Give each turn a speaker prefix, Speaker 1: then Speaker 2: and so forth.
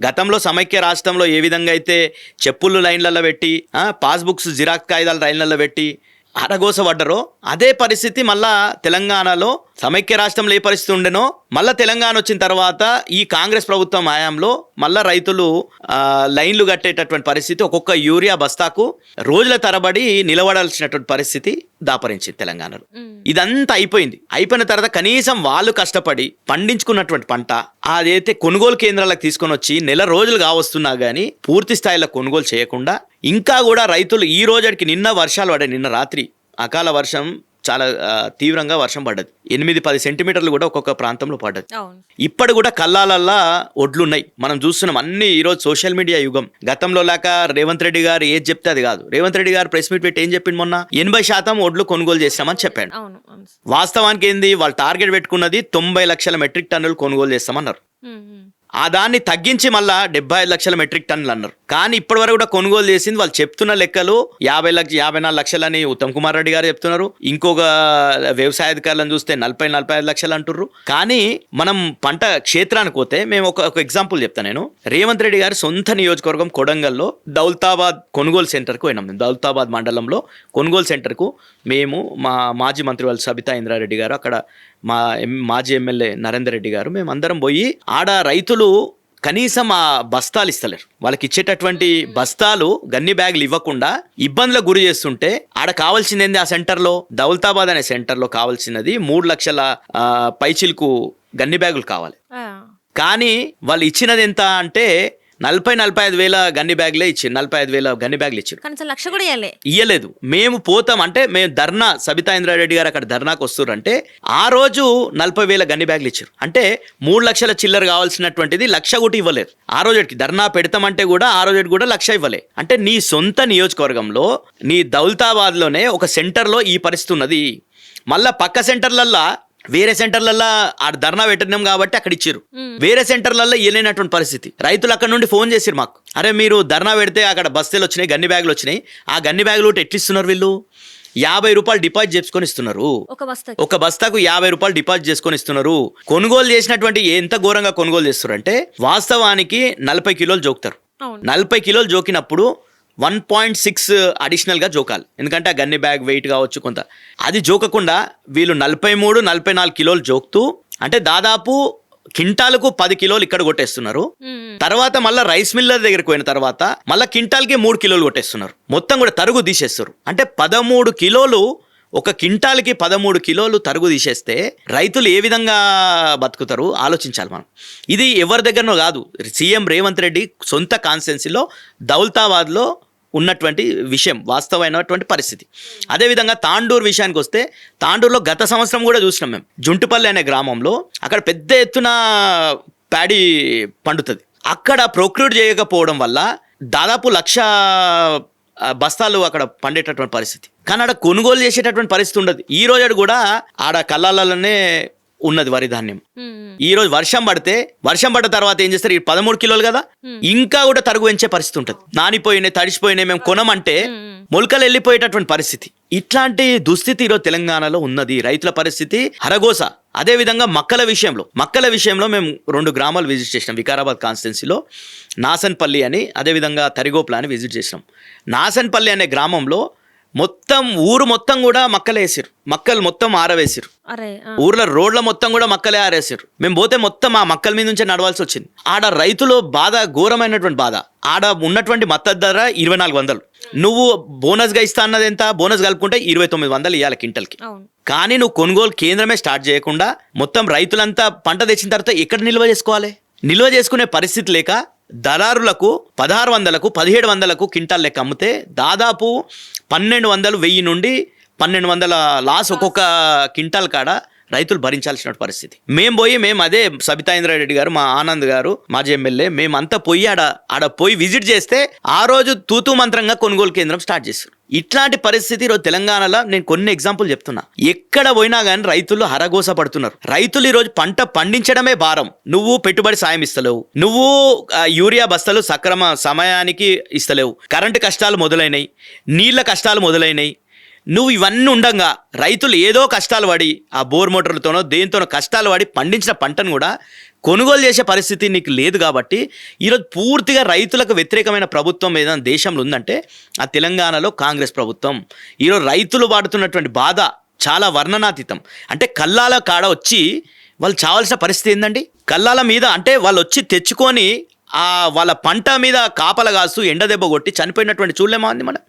Speaker 1: గతంలో సమైక్య రాష్ట్రంలో ఏ విధంగా అయితే చెప్పులు లైన్లలో పెట్టి పాస్బుక్స్ జిరాక్స్ కాగితాలు లైన్లలో పెట్టి అరగోసపడ్డరో అదే పరిస్థితి మళ్ళా తెలంగాణలో సమైక్య రాష్ట్రంలో ఏ పరిస్థితి ఉండేనో మళ్ళీ తెలంగాణ వచ్చిన తర్వాత ఈ కాంగ్రెస్ ప్రభుత్వం హయాంలో మళ్ళీ రైతులు లైన్లు కట్టేటటువంటి పరిస్థితి, ఒక్కొక్క యూరియా బస్తాకు రోజుల తరబడి నిలబడాల్సినటువంటి పరిస్థితి దాపరించింది తెలంగాణలో. ఇదంతా అయిపోయిన తర్వాత కనీసం వాళ్ళు కష్టపడి పండించుకున్నటువంటి పంట అదైతే కొనుగోలు కేంద్రాలకు తీసుకొని వచ్చి నెల రోజులు కావస్తున్నా కానీ పూర్తి స్థాయిలో కొనుగోలు చేయకుండా ఇంకా కూడా రైతులు ఈ రోజుకి నిన్న వర్షాలు పడ్డాయి. నిన్న రాత్రి అకాల వర్షం చాలా తీవ్రంగా వర్షం పడ్డది. 8-10 సెంటీమీటర్లు కూడా ఒక్కొక్క ప్రాంతంలో పడ్డది. ఇప్పటి కూడా కల్లాలల్లా ఒడ్లున్నాయి. మనం చూస్తున్నాం అన్ని ఈరోజు సోషల్ మీడియా యుగం. గతంలో లాక రేవంత్ రెడ్డి గారు ఏది చెప్తే అది కాదు. రేవంత్ రెడ్డి గారు ప్రెస్ మీట్ పెట్టి ఏం చెప్పింది, మొన్న 80% ఒడ్లు కొనుగోలు చేస్తామని చెప్పాడు. వాస్తవానికి ఏంది, వాళ్ళు టార్గెట్ పెట్టుకున్నది 90 లక్షల మెట్రిక్ టన్నులు కొనుగోలు చేస్తామన్నారు. ఆ దాన్ని తగ్గించి మళ్ళా 75 లక్షల మెట్రిక్ టన్నులు అన్నారు. కానీ ఇప్పటి వరకు కూడా కొనుగోలు చేసింది వాళ్ళు చెప్తున్న లెక్కలు 54 లక్షలని ఉత్తమ్ కుమార్ రెడ్డి గారు చెప్తున్నారు. ఇంకొక వ్యవసాయ అధికారులను చూస్తే 40-45 లక్షలు అంటుర్రు. కానీ మనం పంట క్షేత్రానికి పోతే మేము ఒక ఎగ్జాంపుల్ చెప్తాను. నేను రేవంత్ రెడ్డి గారి సొంత నియోజకవర్గం కొడంగల్లో దౌలతాబాద్ కొనుగోలు సెంటర్కు పోయినాం. మేము దౌలతాబాద్ మండలంలో కొనుగోలు సెంటర్కు మేము మా మాజీ మంత్రి వాళ్ళు సబితా ఇంద్రారెడ్డి గారు, అక్కడ మా మాజీ ఎమ్మెల్యే నరేందర్ రెడ్డి గారు, మేము అందరం పోయి ఆడ రైతులు కనీసం ఆ బస్తాలు ఇస్తలేరు. వాళ్ళకి ఇచ్చేటటువంటి బస్తాలు గన్ని బ్యాగులు ఇవ్వకుండా ఇబ్బందులకు గురి చేస్తుంటే ఆడ కావాల్సింది ఏంది, ఆ సెంటర్లో దౌలతాబాద్ అనే సెంటర్లో కావాల్సినది 3 లక్షల పైచిలకు గన్ని బ్యాగులు కావాలి. కానీ వాళ్ళు ఇచ్చినది ఎంత అంటే 40-45 వేల గన్ని బ్యాగులే ఇచ్చారు. 45 వేల గన్ని బ్యాగులు ఇచ్చారు.
Speaker 2: లక్ష కూడా
Speaker 1: ఇయ్యలేదు. మేము పోతాం అంటే మేము ధర్నా, సబితా ఇంద్రారెడ్డి గారు అక్కడ ధర్నాకు వస్తున్నారంటే ఆ రోజు 40 వేల గన్ని బ్యాగులు ఇచ్చారు. అంటే 3 లక్షల చిల్లర కావాల్సినటువంటిది 1 లక్ష కూడా ఇవ్వలేదు. ఆ రోజుకి ధర్నా పెడతామంటే కూడా ఆ రోజు కూడా 1 లక్ష ఇవ్వలే. అంటే నీ సొంత నియోజకవర్గంలో నీ దౌలతాబాద్ లోనే ఒక సెంటర్లో ఈ పరిస్థితి ఉన్నది. మళ్ళా పక్క సెంటర్లల్లా వేరే సెంటర్లలో ఆ ధర్నా పెట్టినాం కాబట్టి అక్కడ ఇచ్చారు. వేరే సెంటర్లలో ఇవ్వలేనటువంటి పరిస్థితి. రైతులు అక్కడ నుండి ఫోన్ చేసిరు మాకు, అరే మీరు ధర్నా పెడితే అక్కడ బస్తీలు వచ్చినాయి, గన్ని బ్యాగులు వచ్చినాయి, ఆ గన్ని బ్యాగులు ఎట్లా ఇస్తున్నారు వీళ్ళు, 50 రూపాయలు డిపాజిట్ చేసుకొని ఇస్తున్నారు. ఒక బస్తాకు 50 రూపాయలు డిపాజిట్ చేసుకొని ఇస్తున్నారు. కొనుగోలు చేసినటువంటి ఎంత ఘోరంగా కొనుగోలు చేస్తారు అంటే వాస్తవానికి 40 కిలోలు జోకుతారు. 40 కిలోలు జోకినప్పుడు 1.6 అడిషనల్గా జోకాలి. ఎందుకంటే ఆ గన్ని బ్యాగ్ వెయిట్ కావచ్చు కొంత, అది జోకకుండా వీళ్ళు 43-44 కిలోలు జోకుతూ అంటే దాదాపు కింటాలకు 10 కిలోలు ఇక్కడ కొట్టేస్తున్నారు. తర్వాత మళ్ళీ రైస్ మిల్లర్ దగ్గరికి పోయిన తర్వాత మళ్ళీ కింటాల్కి 3 కిలోలు కొట్టేస్తున్నారు. మొత్తం కూడా తరుగు తీసేస్తారు. అంటే 13 కిలోలు, ఒక కింటాల్కి 13 కిలోలు తరుగు తీసేస్తే రైతులు ఏ విధంగా బతుకుతారు ఆలోచించాలి మనం. ఇది ఎవరి దగ్గరనో కాదు, సీఎం రేవంత్ రెడ్డి సొంత కాన్స్టిట్యున్సీలో దౌలతాబాద్లో ఉన్నటువంటి విషయం, వాస్తవమైనటువంటి పరిస్థితి. అదేవిధంగా తాండూరు విషయానికి వస్తే, తాండూరులో గత సంవత్సరం కూడా చూసినాం మేము. జుంటుపల్లి అనే గ్రామంలో అక్కడ పెద్ద ఎత్తున ప్యాడీ పండుతుంది. అక్కడ ప్రొక్యూర్ చేయకపోవడం వల్ల దాదాపు 1 లక్ష బస్తాలు అక్కడ పండేటటువంటి పరిస్థితి. కానీ ఆడ కొనుగోలు చేసేటటువంటి పరిస్థితి ఉండదు. ఈ రోజు కూడా ఆడ కళ్ళాలలోనే ఉన్నది వరి ధాన్యం. ఈ రోజు వర్షం పడ్డ తర్వాత ఏం చేస్తారు, ఈ 13 కిలోలు కదా ఇంకా కూడా తరుగు పెంచే పరిస్థితి ఉంటుంది. నానిపోయినాయి, తడిసిపోయినాయి, మేము కొనమంటే మొలకలు వెళ్ళిపోయేటటువంటి పరిస్థితి. ఇట్లాంటి దుస్థితి ఈరోజు తెలంగాణలో ఉన్నది. రైతుల పరిస్థితి హరగోస. అదేవిధంగా మక్కల విషయంలో మేము 2 గ్రామాలు విజిట్ చేసినాం. వికారాబాద్ కాన్స్టిట్యున్సీలో నాసన్పల్లి అని, అదేవిధంగా తరిగోప్ల అని విజిట్ చేసినాం. నాసన్పల్లి అనే గ్రామంలో ఊరు మొత్తం కూడా మక్కలు వేసారు. మక్కలు మొత్తం ఆరవేసారు. ఊర్లో రోడ్ల మొత్తం కూడా మక్కలే ఆరేసారు. మేము పోతే మొత్తం ఆ మక్కల మీద నుంచే నడవాల్సి వచ్చింది. ఆడ రైతులు బాధ, ఘోరమైనటువంటి బాధ. ఆడ ఉన్నటువంటి మద్దతు ధర 2400. నువ్వు బోనస్ గా ఇస్తా అన్నది ఎంత, బోనస్ కలుపుకుంటే 2900 ఇవ్వాలి క్వింటల్కి. కానీ నువ్వు కొనుగోలు కేంద్రమే స్టార్ట్ చేయకుండా మొత్తం రైతులంతా పంట తెచ్చిన తర్వాత ఎక్కడ నిల్వ చేసుకోవాలి? నిల్వ చేసుకునే పరిస్థితి లేక దళారులకు 1600కు 1700కు క్వింటాల్ లెక్క అమ్మితే దాదాపు 1200, 1000 నుండి 1200 లాస్ ఒక్కొక్క క్వింటాల్ కాడ రైతులు భరించాల్సిన పరిస్థితి. మేము అదే సబితా ఇంద్రారెడ్డి గారు, మా ఆనంద్ గారు, మాజీ ఎమ్మెల్యే, మేమంతా పోయి ఆడ పోయి విజిట్ చేస్తే ఆ రోజు తూతూ మంత్రంగా కొనుగోలు కేంద్రం స్టార్ట్ చేస్తారు. ఇట్లాంటి పరిస్థితి ఈరోజు తెలంగాణలో నేను కొన్ని ఎగ్జాంపుల్ చెప్తున్నా. ఎక్కడ పోయినా కానీ రైతులు హరగోస పడుతున్నారు. రైతులు ఈరోజు పంట పండించడమే భారం. నువ్వు పెట్టుబడి సాయం ఇస్తలేవు, నువ్వు యూరియా బస్తాలు సక్రమ సమయానికి ఇస్తలేవు, కరెంటు కష్టాలు మొదలైనవి, నీళ్ల కష్టాలు మొదలైనవి. నువ్వు ఇవన్నీ ఉండగా రైతులు ఏదో కష్టాలు పడి ఆ బోర్ మోటార్లతోనో దేనితోనో కష్టాలు పడి పండించిన పంటను కూడా కొనుగోలు చేసే పరిస్థితి నీకు లేదు కాబట్టి ఈరోజు పూర్తిగా రైతులకు వ్యతిరేకమైన ప్రభుత్వం ఏదైనా దేశంలో ఉందంటే ఆ తెలంగాణలో కాంగ్రెస్ ప్రభుత్వం. ఈరోజు రైతులు పడుతున్నటువంటి బాధ చాలా వర్ణనాతీతం. అంటే కల్లాల కాడ వచ్చి వాళ్ళు చావాల్సిన పరిస్థితి ఏందండి? కల్లాల మీద అంటే వాళ్ళు వచ్చి తెచ్చుకొని వాళ్ళ పంట మీద కాపల కాస్తూ ఎండ దెబ్బ కొట్టి చనిపోయినటువంటి చూడలేమా అంది మనం.